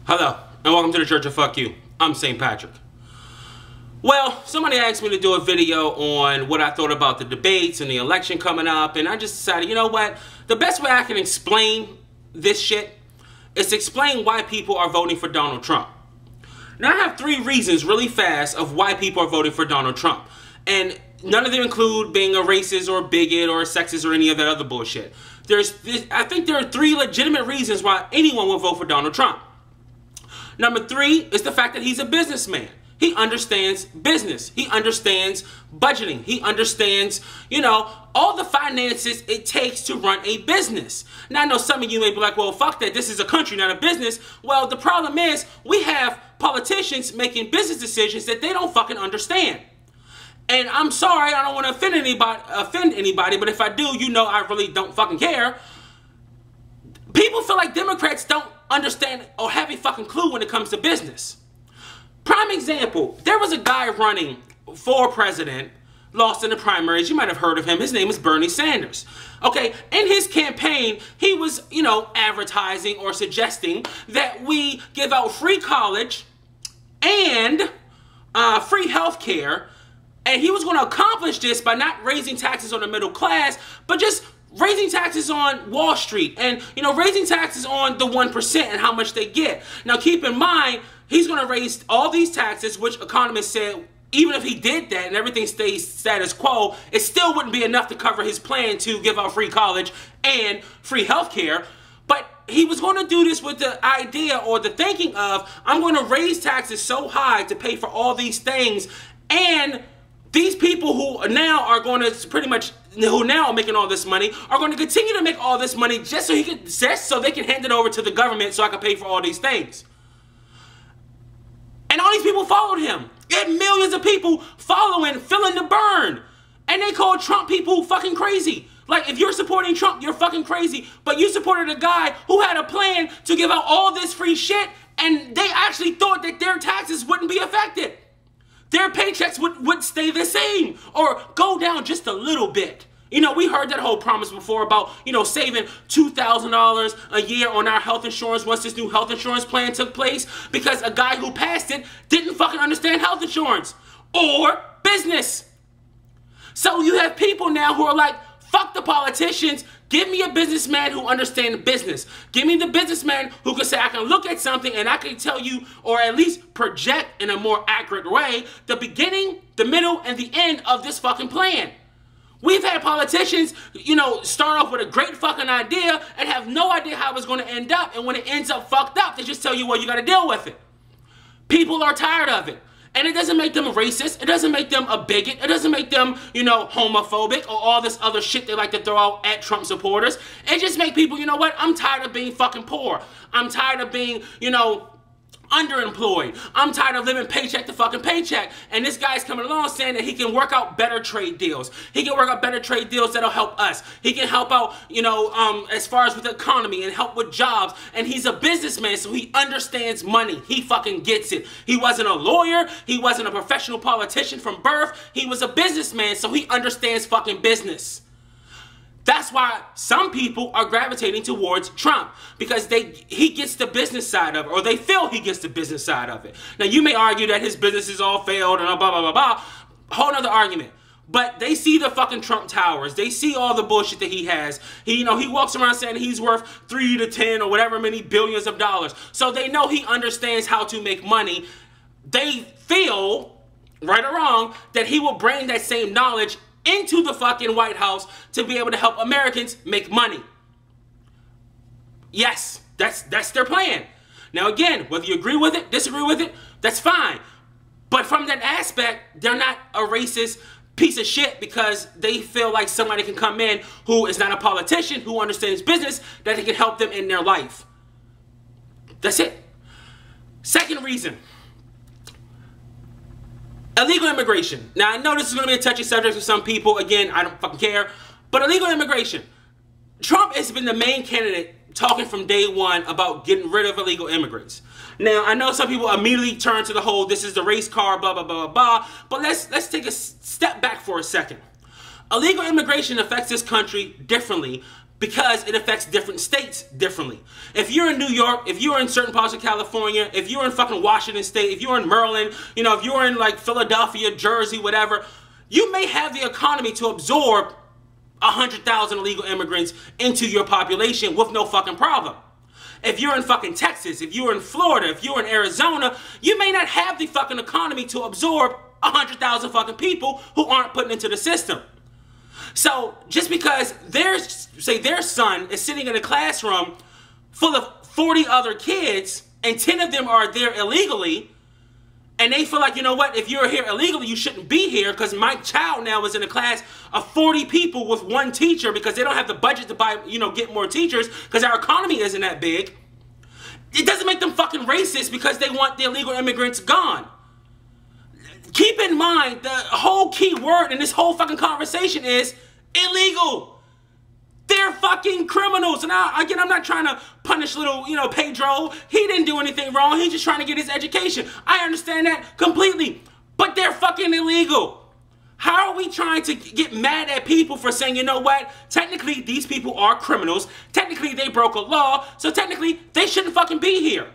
Hello, and welcome to the Church of Fuck You. I'm St. Patrick. Well, somebody asked me to do a video on what I thought about the debates and the election coming up, and I just decided, you know what? The best way I can explain this shit is to explain why people are voting for Donald Trump. Now, I have 3 reasons really fast of why people are voting for Donald Trump. And none of them include being a racist or a bigot or a sexist or any of that other bullshit. I think there are 3 legitimate reasons why anyone will vote for Donald Trump. Number 3 is the fact that he's a businessman. He understands business. He understands budgeting. He understands, all the finances it takes to run a business. Now, I know some of you may be like, well, fuck that. This is a country, not a business. Well, the problem is we have politicians making business decisions that they don't fucking understand. And I'm sorry, I don't want to offend anybody, but if I do, I really don't fucking care. People feel like Democrats don't understand or have a fucking clue when it comes to business. Prime example, there was a guy running for president, lost in the primaries. You might have heard of him. His name is Bernie Sanders. Okay, in his campaign, he was, advertising or suggesting that we give out free college and free health care. And he was going to accomplish this by not raising taxes on the middle class, but just raising taxes on Wall Street and, raising taxes on the 1% and how much they get. Now, keep in mind, he's going to raise all these taxes, which economists said, even if he did that and everything stays status quo, it still wouldn't be enough to cover his plan to give out free college and free health care. But he was going to do this with the idea or the thinking of, I'm going to raise taxes so high to pay for all these things, and these people who now are going to who now are making all this money are going to continue to make all this money just so they can hand it over to the government so I can pay for all these things. And all these people followed him. He had millions of people following, feeling the burn. And they called Trump people fucking crazy. Like, if you're supporting Trump, you're fucking crazy. But you supported a guy who had a plan to give out all this free shit, and they actually thought that their taxes wouldn't be affected. Their paychecks would stay the same or go down just a little bit. We heard that whole promise before about, saving $2,000 a year on our health insurance once this new health insurance plan took place, because a guy who passed it didn't fucking understand health insurance or business. So you have people now who are like, fuck the politicians. Give me a businessman who understands business. Give me the businessman who can say, I can look at something and I can tell you, or at least project in a more accurate way, the beginning, the middle, and the end of this fucking plan. We've had politicians, start off with a great fucking idea and have no idea how it's going to end up. And when it ends up fucked up, they just tell you, well, you got to deal with it. People are tired of it. And it doesn't make them a racist. It doesn't make them a bigot. It doesn't make them, homophobic or all this other shit they like to throw out at Trump supporters. It just makes people, you know what? I'm tired of being fucking poor. I'm tired of being, underemployed. I'm tired of living paycheck to fucking paycheck. And this guy's coming along saying that he can work out better trade deals. He can work out better trade deals that'll help us. He can help out, as far as with the economy and help with jobs. And he's a businessman, so he understands money. He fucking gets it. He wasn't a lawyer. He wasn't a professional politician from birth. He was a businessman, so he understands fucking business. That's why some people are gravitating towards Trump, because he gets the business side of it, or they feel he gets the business side of it. Now, you may argue that his business is all failed and blah, blah, blah, blah. Whole nother argument. But they see the fucking Trump towers. They see all the bullshit that he has. He walks around saying he's worth 3 to 10 or whatever many billions of dollars. So they know he understands how to make money. They feel, right or wrong, that he will bring that same knowledge into the fucking White House to be able to help Americans make money. Yes, that's their plan. Now again, whether you agree with it, disagree with it, that's fine. But from that aspect, they're not a racist piece of shit because they feel like somebody can come in who is not a politician, who understands business, that they can help them in their life. That's it. Second reason. Illegal immigration. Now, I know this is going to be a touchy subject for some people. Again, I don't fucking care. But illegal immigration. Trump has been the main candidate talking from day one about getting rid of illegal immigrants. Now, I know some people immediately turn to the whole, this is the race card, blah, blah, blah, blah, blah. But let's take a step back for a second. Illegal immigration affects this country differently because it affects different states differently. If you're in New York, if you're in certain parts of California, if you're in fucking Washington State, if you're in Maryland, you know, if you're in like Philadelphia, Jersey, whatever, you may have the economy to absorb 100,000 illegal immigrants into your population with no fucking problem. If you're in fucking Texas, if you're in Florida, if you're in Arizona, you may not have the fucking economy to absorb 100,000 fucking people who aren't put into the system. So just because their son is sitting in a classroom full of 40 other kids and 10 of them are there illegally, and they feel like, you know what, if you're here illegally, you shouldn't be here because my child now is in a class of 40 people with one teacher because they don't have the budget to buy, you know, get more teachers because our economy isn't that big. It doesn't make them fucking racist because they want the illegal immigrants gone. Keep in mind, the whole key word in this whole fucking conversation is illegal. They're fucking criminals. And again, I'm not trying to punish little, you know, Pedro. He didn't do anything wrong. He's just trying to get his education. I understand that completely. But they're fucking illegal. How are we trying to get mad at people for saying, you know what? Technically, these people are criminals. Technically, they broke a law. So technically, they shouldn't fucking be here.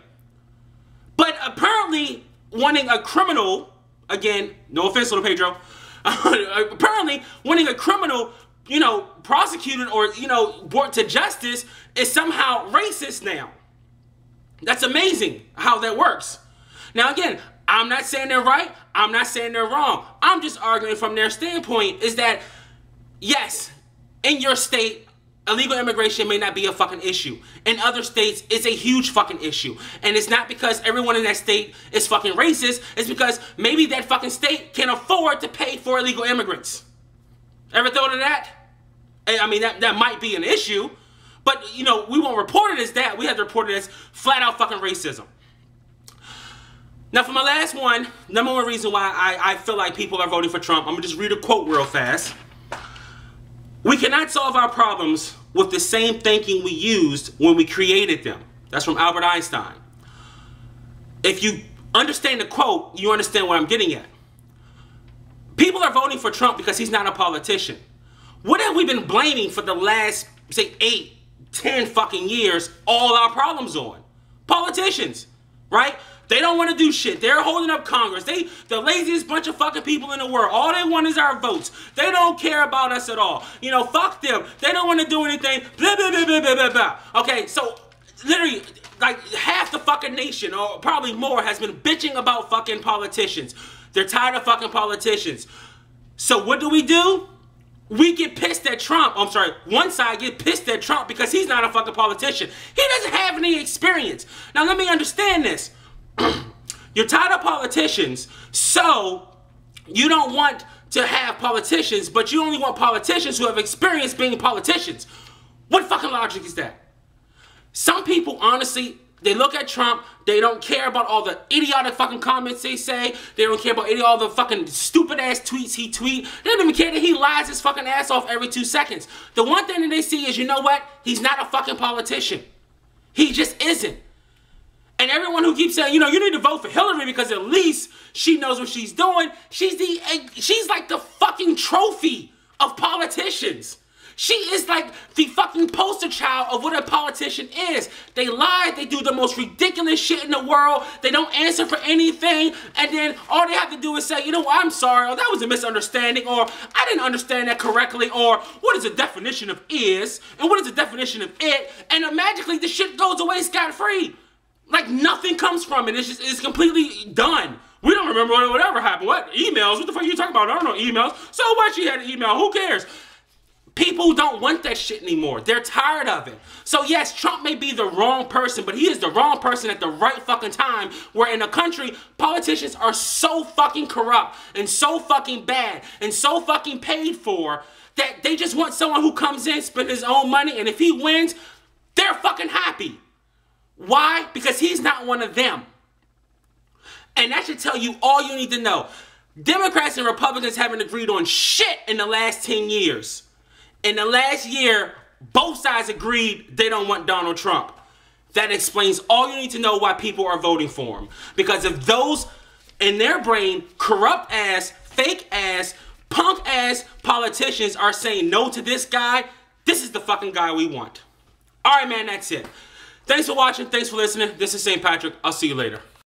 But apparently, wanting a criminal, again, no offense, little Pedro, apparently wanting a criminal, you know, prosecuted or, you know, brought to justice is somehow racist now. That's amazing how that works. Now, again, I'm not saying they're right. I'm not saying they're wrong. I'm just arguing from their standpoint is that, yes, in your state, illegal immigration may not be a fucking issue. In other states, it's a huge fucking issue. And it's not because everyone in that state is fucking racist. It's because maybe that fucking state can afford to pay for illegal immigrants. Ever thought of that? I mean, that might be an issue. But, you know, we won't report it as that. We have to report it as flat out fucking racism. Now, for my last one, number one reason why I feel like people are voting for Trump, I'm going to just read a quote real fast. We cannot solve our problems with the same thinking we used when we created them. That's from Albert Einstein. If you understand the quote, you understand what I'm getting at. People are voting for Trump because he's not a politician. What have we been blaming for the last, say, 8, 10 fucking years all our problems on? Politicians, right? They don't want to do shit. They're holding up Congress. The laziest bunch of fucking people in the world. All they want is our votes. They don't care about us at all. You know, fuck them. They don't want to do anything. Blah, blah, blah, blah, blah, blah, blah. Okay, so literally, like half the fucking nation, or probably more, has been bitching about fucking politicians. They're tired of fucking politicians. So what do? We get pissed at Trump. I'm sorry, one side get pissed at Trump because he's not a fucking politician. He doesn't have any experience. Now let me understand this. You're tired of politicians, so you don't want to have politicians, but you only want politicians who have experience being politicians. What fucking logic is that? Some people, honestly, they look at Trump, they don't care about all the idiotic fucking comments they say, they don't care about all the fucking stupid ass tweets he tweet, they don't even care that he lies his fucking ass off every 2 seconds. The one thing that they see is, you know what? He's not a fucking politician. He just isn't. And everyone who keeps saying, you know, you need to vote for Hillary because at least she knows what she's doing. She's like the fucking trophy of politicians. She is like the fucking poster child of what a politician is. They lie, they do the most ridiculous shit in the world, they don't answer for anything, and then all they have to do is say, you know what, I'm sorry, or that was a misunderstanding, or I didn't understand that correctly, or what is the definition of is, and what is the definition of it, and magically the shit goes away scot-free. Like nothing comes from it. It's completely done. We don't remember whatever happened. What? Emails? What the fuck are you talking about? I don't know emails. So what? She had an email. Who cares? People don't want that shit anymore. They're tired of it. So yes, Trump may be the wrong person, but he is the wrong person at the right fucking time, where in a country, politicians are so fucking corrupt and so fucking bad and so fucking paid for that they just want someone who comes in, spend his own money, and if he wins, they're fucking happy. Why? Because he's not one of them. And that should tell you all you need to know. Democrats and Republicans haven't agreed on shit in the last 10 years. In the last year, both sides agreed they don't want Donald Trump. That explains all you need to know why people are voting for him. Because if those, in their brain, corrupt ass, fake ass, punk ass politicians are saying no to this guy, This is the fucking guy we want. Alright, man, that's it. Thanks for watching. Thanks for listening. This is St. Patrick. I'll see you later.